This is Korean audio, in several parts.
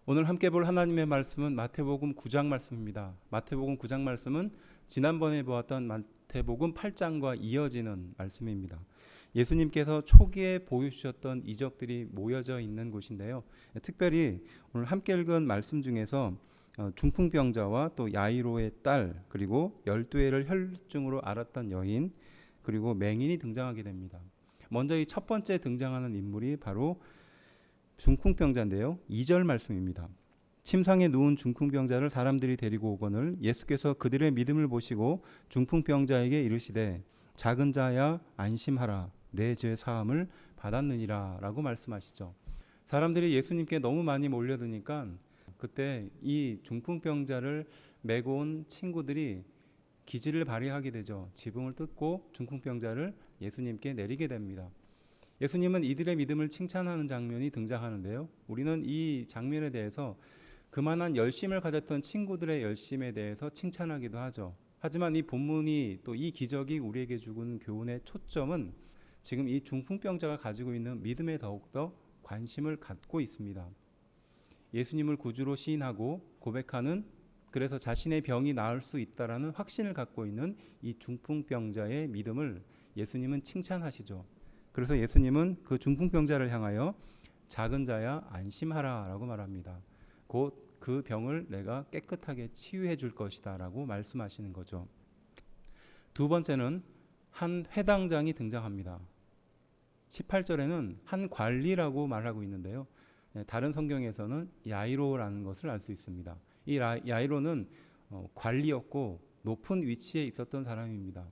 오늘 함께 볼 하나님의 말씀은 마태복음 9장 말씀입니다. 마태복음 9장 말씀은 지난번에 보았던 마태복음 8장과 이어지는 말씀입니다. 예수님께서 초기에 보여주셨던 이적들이 모여져 있는 곳인데요. 특별히 오늘 함께 읽은 말씀 중에서 중풍병자와 또 야이로의 딸, 그리고 12해를 혈루증으로 앓았던 여인, 그리고 맹인이 등장하게 됩니다. 먼저 이 첫 번째 등장하는 인물이 바로 중풍병자인데요. 2절 말씀입니다. 침상에 누운 중풍병자를 사람들이 데리고 오거늘 예수께서 그들의 믿음을 보시고 중풍병자에게 이르시되 작은 자야 안심하라 내 죄 사함을 받았느니라 라고 말씀하시죠. 사람들이 예수님께 너무 많이 몰려드니까 그때 이 중풍병자를 메고 온 친구들이 기지를 발휘하게 되죠. 지붕을 뜯고 중풍병자를 예수님께 내리게 됩니다. 예수님은 이들의 믿음을 칭찬하는 장면이 등장하는데요. 우리는 이 장면에 대해서 그만한 열심을 가졌던 친구들의 열심에 대해서 칭찬하기도 하죠. 하지만 이 본문이 또 이 기적이 우리에게 주는 교훈의 초점은 지금 이 중풍병자가 가지고 있는 믿음에 더욱더 관심을 갖고 있습니다. 예수님을 구주로 시인하고 고백하는, 그래서 자신의 병이 나을 수 있다라는 확신을 갖고 있는 이 중풍병자의 믿음을 예수님은 칭찬하시죠. 그래서 예수님은 그 중풍병자를 향하여 작은 자야 안심하라 라고 말합니다. 곧 그 병을 내가 깨끗하게 치유해 줄 것이다 라고 말씀하시는 거죠. 두 번째는 한 회당장이 등장합니다. 18절에는 한 관리라고 말하고 있는데요. 다른 성경에서는 야이로라는 것을 알 수 있습니다. 이 야이로는 관리였고 높은 위치에 있었던 사람입니다.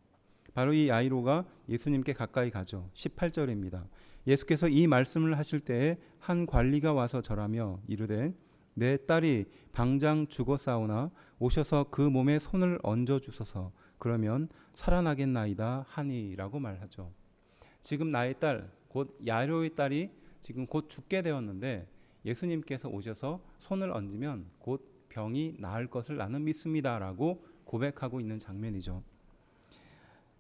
바로 이 야이로가 예수님께 가까이 가죠. 18절입니다. 예수께서 이 말씀을 하실 때에 한 관리가 와서 절하며 이르되 내 딸이 방장 죽었사오나 오셔서 그 몸에 손을 얹어 주소서 그러면 살아나겠나이다 하니라고 말하죠. 지금 나의 딸, 곧 야이로의 딸이 지금 곧 죽게 되었는데 예수님께서 오셔서 손을 얹으면 곧 병이 나을 것을 나는 믿습니다라고 고백하고 있는 장면이죠.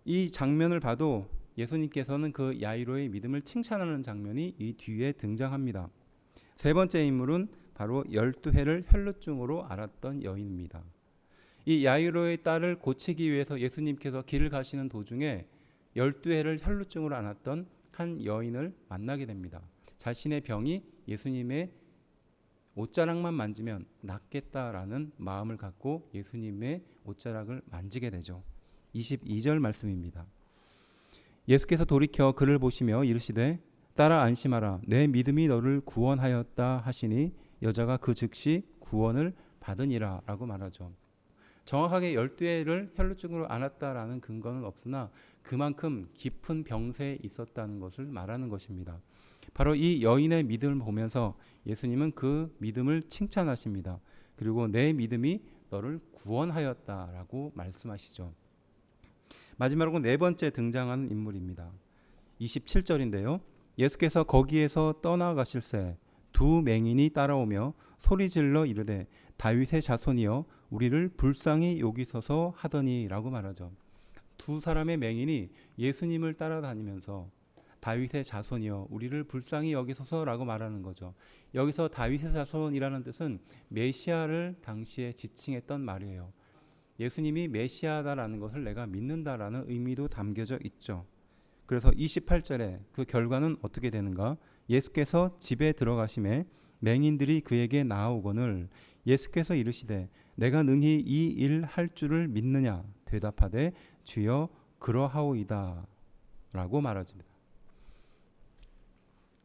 이 장면을 봐도 예수님께서는 그 야이로의 믿음을 칭찬하는 장면이 이 뒤에 등장합니다. 세 번째 인물은 바로 12해를 혈루증으로 앓았던 여인입니다. 이 야이로의 딸을 고치기 위해서 예수님께서 길을 가시는 도중에 12해를 혈루증으로 앓았던 한 여인을 만나게 됩니다. 자신의 병이 예수님의 옷자락만 만지면 낫겠다라는 마음을 갖고 예수님의 옷자락을 만지게 되죠. 22절 말씀입니다. 예수께서 돌이켜 그를 보시며 이르시되 딸아 안심하라 내 믿음이 너를 구원하였다 하시니 여자가 그 즉시 구원을 받으니라 라고 말하죠. 정확하게 12해를 혈루증으로 앓았다라는 근거는 없으나 그만큼 깊은 병세에 있었다는 것을 말하는 것입니다. 바로 이 여인의 믿음을 보면서 예수님은 그 믿음을 칭찬하십니다. 그리고 내 믿음이 너를 구원하였다라고 말씀하시죠. 마지막으로 네 번째 등장하는 인물입니다. 27절인데요. 예수께서 거기에서 떠나가실새 두 맹인이 따라오며 소리질러 이르되 다윗의 자손이여 우리를 불쌍히 여기소서 하더니라고 말하죠. 두 사람의 맹인이 예수님을 따라다니면서 다윗의 자손이여 우리를 불쌍히 여기소서라고 말하는 거죠. 여기서 다윗의 자손이라는 뜻은 메시아를 당시에 지칭했던 말이에요. 예수님이 메시아다라는 것을 내가 믿는다라는 의미도 담겨져 있죠. 그래서 28절에 그 결과는 어떻게 되는가? 예수께서 집에 들어가심에 맹인들이 그에게 나아오거늘 예수께서 이르시되 내가 능히 이 일 할 줄을 믿느냐 대답하되 주여 그러하오이다 라고 말하십니다.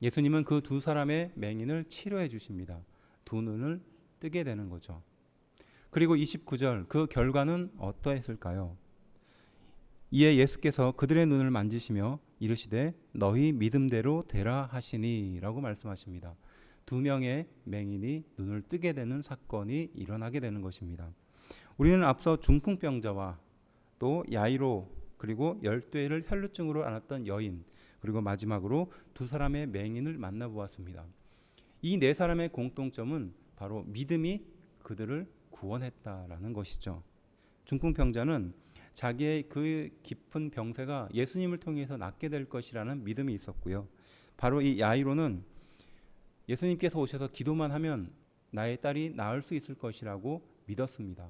예수님은 그 두 사람의 맹인을 치료해 주십니다. 두 눈을 뜨게 되는 거죠. 그리고 29절 그 결과는 어떠했을까요? 이에 예수께서 그들의 눈을 만지시며 이르시되 너희 믿음대로 되라 하시니 라고 말씀하십니다. 두 명의 맹인이 눈을 뜨게 되는 사건이 일어나게 되는 것입니다. 우리는 앞서 중풍병자와 또 야이로 그리고 12해를 혈루증으로 앓았던 여인 그리고 마지막으로 두 사람의 맹인을 만나보았습니다. 이 네 사람의 공통점은 바로 믿음이 그들을 구원했다라는 것이죠. 중풍병자는 자기의 그 깊은 병세가 예수님을 통해서 낫게 될 것이라는 믿음이 있었고요. 바로 이 야이로는 예수님께서 오셔서 기도만 하면 나의 딸이 나을 수 있을 것이라고 믿었습니다.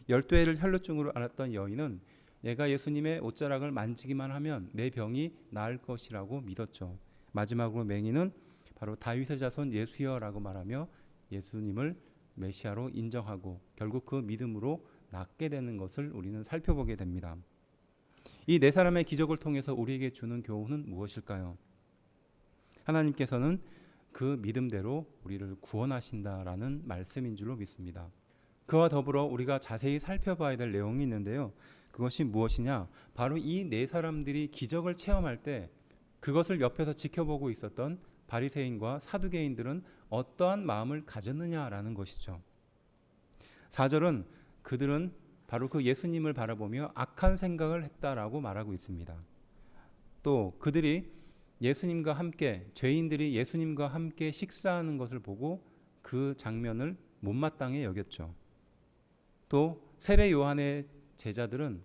12해를 혈루증으로 앓았던 여인은 내가 예수님의 옷자락을 만지기만 하면 내 병이 나을 것이라고 믿었죠. 마지막으로 맹인은 바로 다윗의 자손 예수여라고 말하며 예수님을 메시아로 인정하고 결국 그 믿음으로 낫게 되는 것을 우리는 살펴보게 됩니다. 이 네 사람의 기적을 통해서 우리에게 주는 교훈은 무엇일까요? 하나님께서는 그 믿음대로 우리를 구원하신다라는 말씀인 줄로 믿습니다. 그와 더불어 우리가 자세히 살펴봐야 될 내용이 있는데요. 그것이 무엇이냐? 바로 이 네 사람들이 기적을 체험할 때 그것을 옆에서 지켜보고 있었던 바리새인과 사두개인들은 어떠한 마음을 가졌느냐라는 것이죠. 4절은 그들은 바로 그 예수님을 바라보며 악한 생각을 했다라고 말하고 있습니다. 또 그들이 예수님과 함께 죄인들이 예수님과 함께 식사하는 것을 보고 그 장면을 못마땅해 여겼죠. 또 세례 요한의 제자들은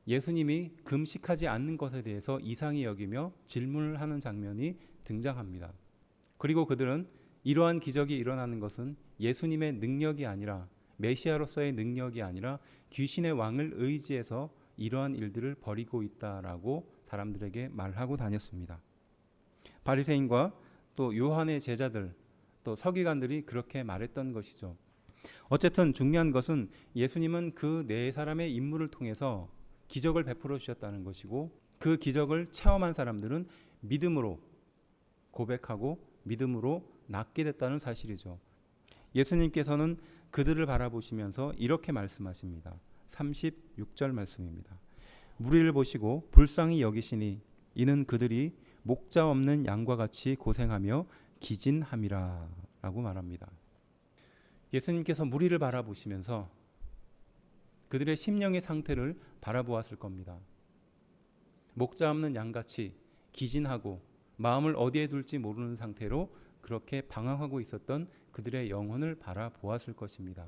예수님이 금식하지 않는 것에 대해서 이상히 여기며 질문을 하는 장면이 등장합니다. 그리고 그들은 이러한 기적이 일어나는 것은 예수님의 능력이 아니라 메시아로서의 능력이 아니라 귀신의 왕을 의지해서 이러한 일들을 벌이고 있다라고 사람들에게 말하고 다녔습니다. 바리새인과 또 요한의 제자들 또 서기관들이 그렇게 말했던 것이죠. 어쨌든 중요한 것은 예수님은 그 네 사람의 인물을 통해서 기적을 베풀어 주셨다는 것이고 그 기적을 체험한 사람들은 믿음으로 고백하고 믿음으로 낫게 됐다는 사실이죠. 예수님께서는 그들을 바라보시면서 이렇게 말씀하십니다. 36절 말씀입니다. 무리를 보시고 불쌍히 여기시니 이는 그들이 목자 없는 양과 같이 고생하며 기진함이라 라고 말합니다. 예수님께서 무리를 바라보시면서 그들의 심령의 상태를 바라보았을 겁니다. 목자 없는 양같이 기진하고 마음을 어디에 둘지 모르는 상태로 그렇게 방황하고 있었던 그들의 영혼을 바라보았을 것입니다.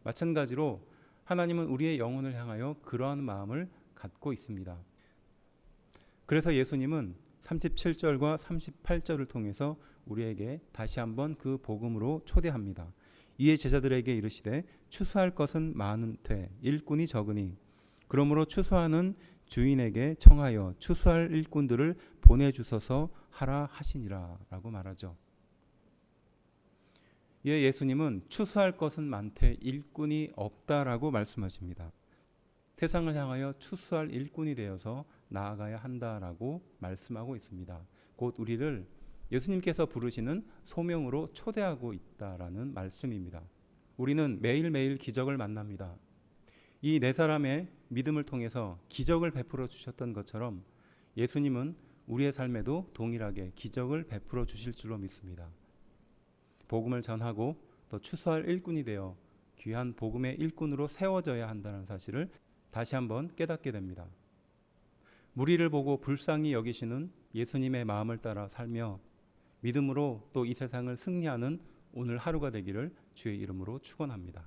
마찬가지로 하나님은 우리의 영혼을 향하여 그러한 마음을 갖고 있습니다. 그래서 예수님은 37절과 38절을 통해서 우리에게 다시 한번 그 복음으로 초대합니다. 이에 제자들에게 이르시되 추수할 것은 많은되 일꾼이 적으니 그러므로 추수하는 주인에게 청하여 추수할 일꾼들을 보내주소서 하라 하시니라 라고 말하죠. 이에 예수님은 추수할 것은 많되 일꾼이 없다라고 말씀하십니다. 세상을 향하여 추수할 일꾼이 되어서 나아가야 한다라고 말씀하고 있습니다. 곧 우리를 예수님께서 부르시는 소명으로 초대하고 있다라는 말씀입니다. 우리는 매일매일 기적을 만납니다. 이 네 사람의 믿음을 통해서 기적을 베풀어 주셨던 것처럼 예수님은 우리의 삶에도 동일하게 기적을 베풀어 주실 줄로 믿습니다. 복음을 전하고 또 추수할 일꾼이 되어 귀한 복음의 일꾼으로 세워져야 한다는 사실을 다시 한번 깨닫게 됩니다. 무리를 보고 불쌍히 여기시는 예수님의 마음을 따라 살며 믿음으로 또 이 세상을 승리하는 오늘 하루가 되기를 주의 이름으로 축원합니다.